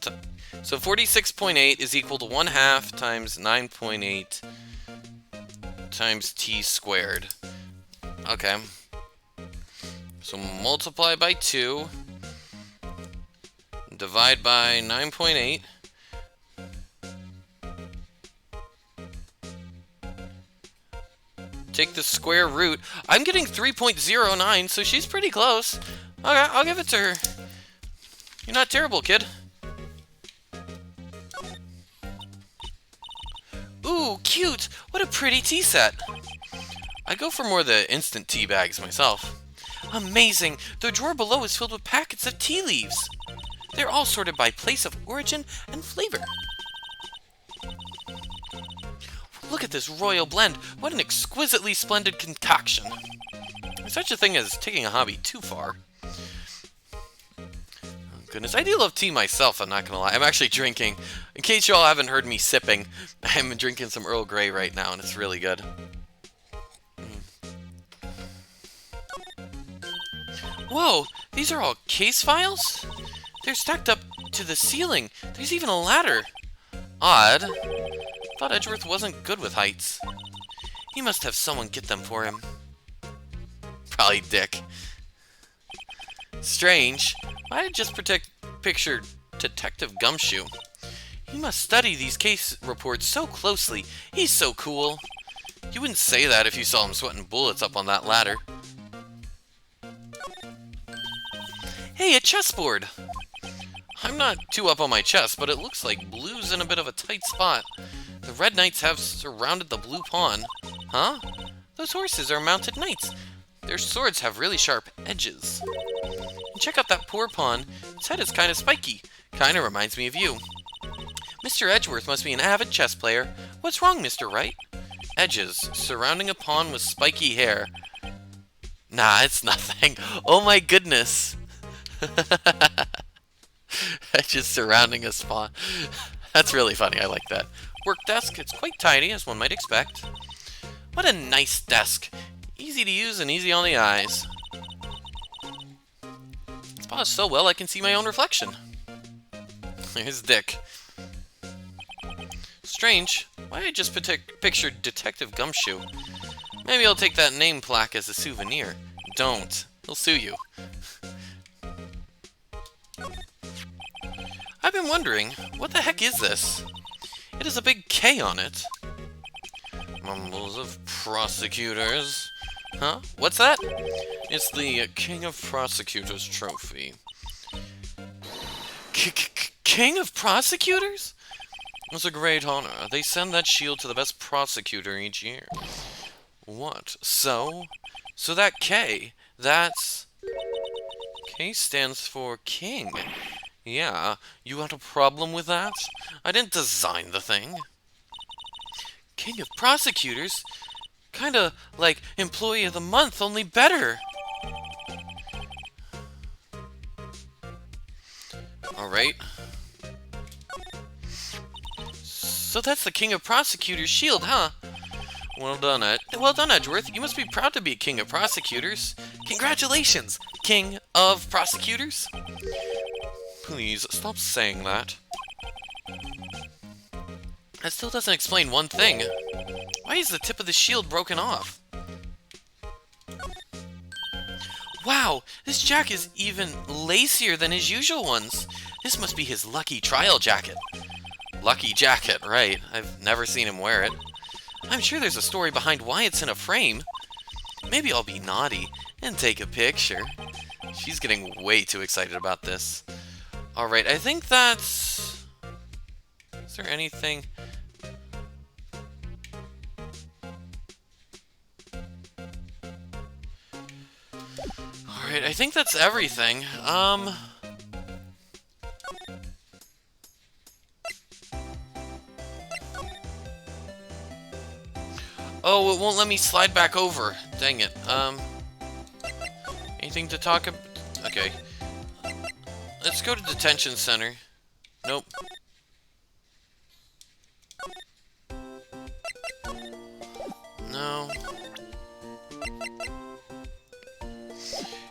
S1: So 46.8 is equal to 1/2 times 9.8 times t squared. Okay. So multiply by 2. Divide by 9.8. Take the square root. I'm getting 3.09, so she's pretty close. Okay, I'll give it to her. You're not terrible, kid. Ooh, cute! What a pretty tea set! I go for more of the instant tea bags myself. Amazing! The drawer below is filled with packets of tea leaves. They're all sorted by place of origin and flavor. Look at this royal blend. What an exquisitely splendid concoction. There's such a thing as taking a hobby too far. Goodness, I do love tea myself, I'm not gonna lie. I'm actually drinking, in case y'all haven't heard me sipping, I'm drinking some Earl Grey right now, and it's really good. Whoa, these are all case files? They're stacked up to the ceiling. There's even a ladder. Odd. Thought Edgeworth wasn't good with heights. He must have someone get them for him. Probably Dick. Strange. Why did I just picture Detective Gumshoe? He must study these case reports so closely. He's so cool. You wouldn't say that if you saw him sweating bullets up on that ladder. Hey, a chessboard! I'm not too up on my chess, but it looks like blue's in a bit of a tight spot. The red knights have surrounded the blue pawn. Huh? Those horses are mounted knights. Their swords have really sharp edges. And check out that poor pawn. Its head is kind of spiky. Kind of reminds me of you. Mr. Edgeworth must be an avid chess player. What's wrong, Mr. Wright? Edges, surrounding a pawn with spiky hair. Nah, it's nothing. Oh my goodness. Edges surrounding a pawn. That's really funny, I like that. Work desk, it's quite tidy, as one might expect. What a nice desk. Easy to use and easy on the eyes. It's polished so well I can see my own reflection. There's Dick. Strange. Why did I just picture Detective Gumshoe? Maybe I'll take that name plaque as a souvenir. Don't. He'll sue you. I've been wondering, what the heck is this? It has a big K on it. Mumbles of prosecutors. Huh? What's that? It's the King of Prosecutors trophy. King of Prosecutors? It's a great honor. They send that shield to the best prosecutor each year. What? So? So that K, that's... K stands for King. Yeah, you got a problem with that? I didn't design the thing. King of Prosecutors? Kinda like Employee of the Month, only better. Alright. So that's the King of Prosecutors shield, huh? Well done, Edgeworth. You must be proud to be King of Prosecutors. Congratulations, King of Prosecutors. Please, stop saying that. That still doesn't explain one thing. Why is the tip of the shield broken off? Wow, this jacket is even lacier than his usual ones. This must be his lucky trial jacket. Lucky jacket, right. I've never seen him wear it. I'm sure there's a story behind why it's in a frame. Maybe I'll be naughty and take a picture. She's getting way too excited about this. Alright, I think that's... Is there anything... Alright, I think that's everything. Oh, it won't let me slide back over. Dang it. Anything to talk about? Okay. Let's go to detention center. Nope. No.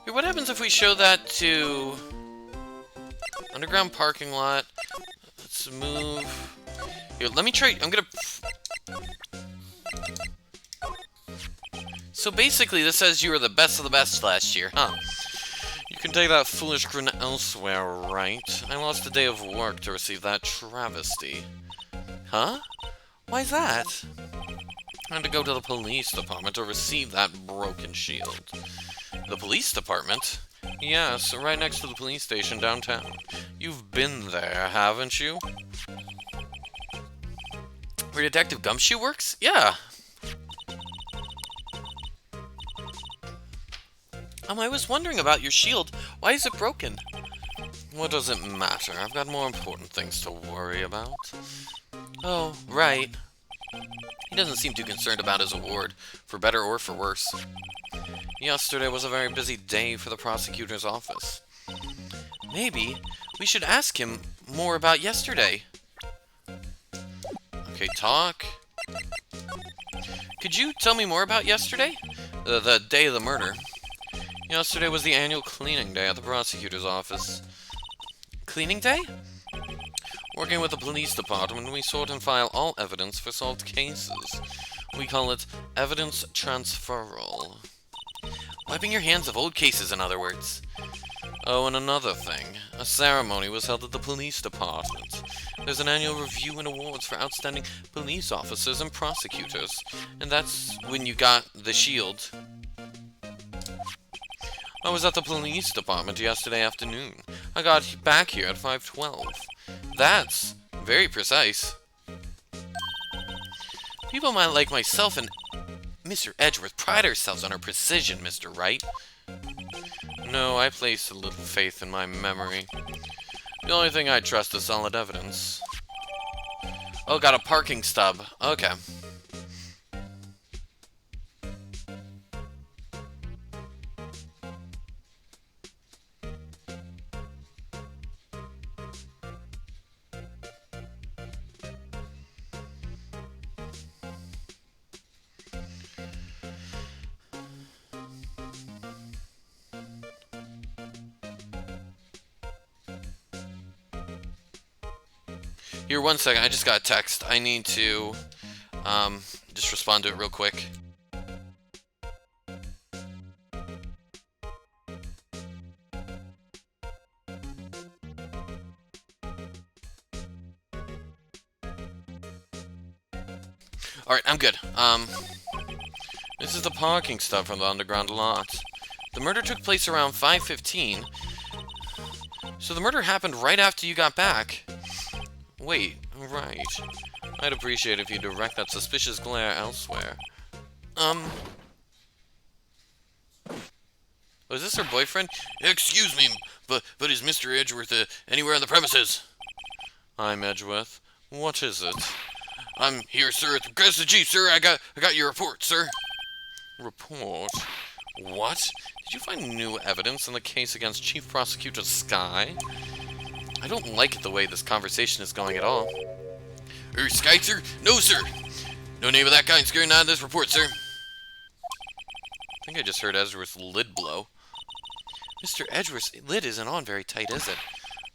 S1: Here, what happens if we show that to underground parking lot? Let's move. Here, let me try. I'm gonna. So basically, this says you were the best of the best last year, huh? You can take that foolish grin elsewhere, right? I lost a day of work to receive that travesty. Huh? Why's that? I had to go to the police department to receive that broken shield. The police department? Yes, right next to the police station downtown. You've been there, haven't you? Where Detective Gumshoe works? Yeah. I was wondering about your shield. Why is it broken? What does it matter? I've got more important things to worry about. Oh, right. He doesn't seem too concerned about his award, for better or for worse. Yesterday was a very busy day for the prosecutor's office. Maybe we should ask him more about yesterday. Okay, talk. Could you tell me more about yesterday? The day of the murder. Yesterday was the annual cleaning day at the prosecutor's office. Cleaning day? Working with the police department, we sort and file all evidence for solved cases. We call it evidence transferal. Wiping your hands of old cases, in other words. Oh, and another thing. A ceremony was held at the police department. There's an annual review and awards for outstanding police officers and prosecutors. And that's when you got the shield. I was at the police department yesterday afternoon. I got back here at 5:12. That's very precise. People might like myself and Mr. Edgeworth pride ourselves on our precision, Mr. Wright. No, I place a little faith in my memory. The only thing I trust is solid evidence. Oh, got a parking stub. Okay. Here, one second. I just got a text. I need to, just respond to it real quick. Alright, I'm good. This is the parking stub from the underground lot. The murder took place around 5:15. So the murder happened right after you got back. Wait, right. I'd appreciate if you direct that suspicious glare elsewhere. Oh, is this her boyfriend? Excuse me, but is Mr. Edgeworth anywhere on the premises? I'm Edgeworth. What is it? I'm here, sir, at the Crest of G, sir. I got your report, sir. Report? What? Did you find new evidence in the case against Chief Prosecutor Skye? I don't like the way this conversation is going at all. Skye, sir? No, sir. No name of that kind scaring out of this report, sir. I think I just heard Edgeworth's lid blow. Mr. Edgeworth's lid isn't on very tight, is it?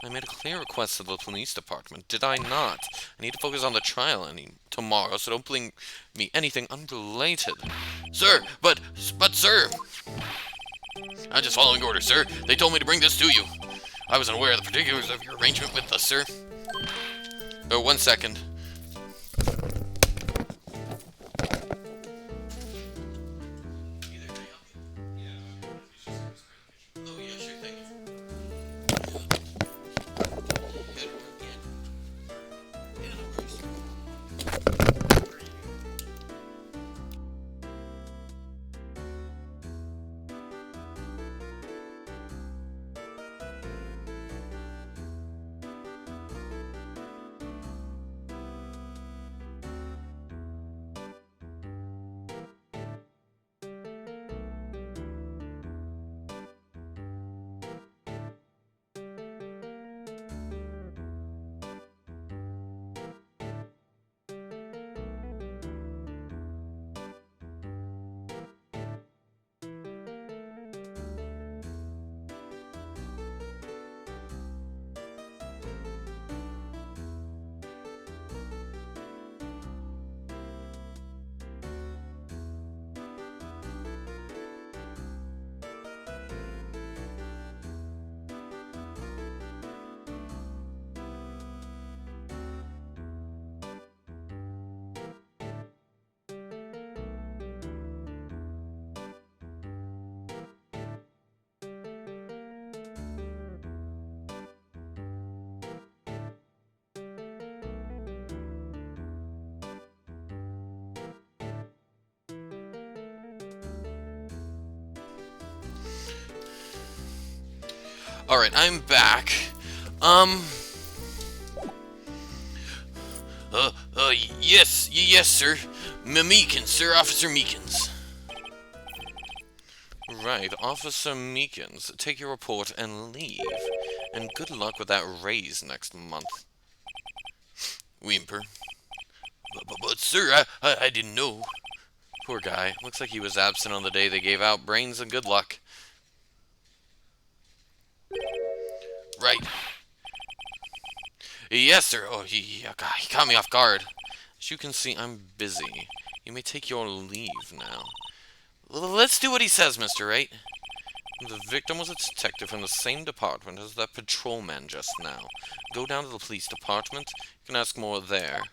S1: I made a clear request to the police department, did I not? I need to focus on the trial tomorrow, so don't bring me anything unrelated. Sir, but sir! I'm just following orders, sir. They told me to bring this to you. I wasn't aware of the particulars of your arrangement with us, sir. Oh, 1 second. Alright, I'm back. Yes, sir. Meekins, sir, Officer Meekins. Right, Officer Meekins, take your report and leave. And good luck with that raise next month. Whimper. But sir, I didn't know. Poor guy. Looks like he was absent on the day they gave out brains and good luck. Right. Yes, sir. Oh, God, he caught me off guard. As you can see, I'm busy. You may take your leave now. Let's do what he says, Mr. Wright. The victim was a detective from the same department as that patrolman just now. Go down to the police department. You can ask more there.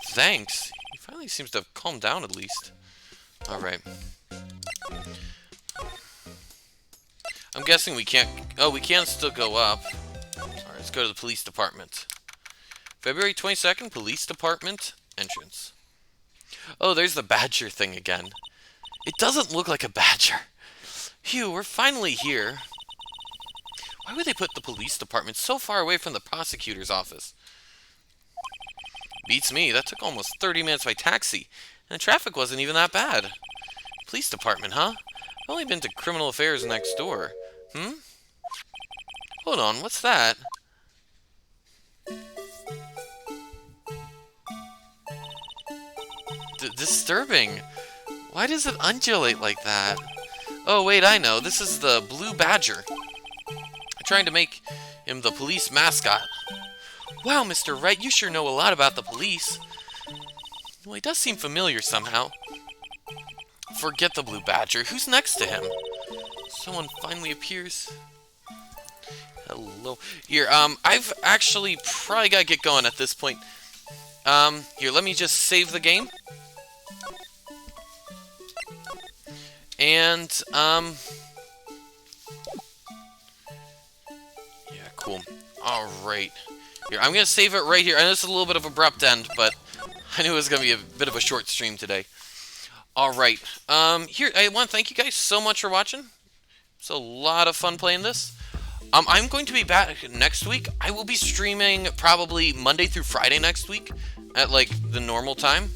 S1: Thanks. He finally seems to have calmed down at least. Alright. I'm guessing we can't... Oh, we can still go up. Alright, let's go to the police department. February 22nd, police department entrance. Oh, there's the badger thing again. It doesn't look like a badger. Phew, we're finally here. Why would they put the police department so far away from the prosecutor's office? Beats me, that took almost 30 minutes by taxi, and the traffic wasn't even that bad. Police department, huh? I've only been to criminal affairs next door. Hold on, what's that? Disturbing. Why does it undulate like that? Oh, wait, I know. This is the Blue Badger. I'm trying to make him the police mascot. Wow, Mr. Wright, you sure know a lot about the police. Well, he does seem familiar somehow. Forget the Blue Badger. Who's next to him? Someone finally appears. Hello. Here, I've actually probably got to get going at this point. Here, let me just save the game. And, yeah, cool. Alright. Here, I'm gonna save it right here. I know this is a little bit of an abrupt end, but I knew it was gonna be a bit of a short stream today. Alright. Here, I want to thank you guys so much for watching. It's a lot of fun playing this. I'm going to be back next week. I will be streaming probably Monday through Friday next week at, like, the normal time.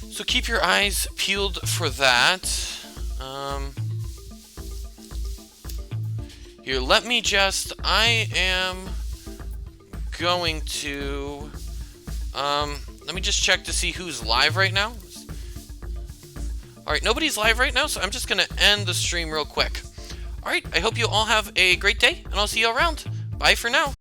S1: So keep your eyes peeled for that. Here, let me just... I am going to... let me just check to see who's live right now. Alright, nobody's live right now, so I'm just going to end the stream real quick. Alright, I hope you all have a great day, and I'll see you around. Bye for now.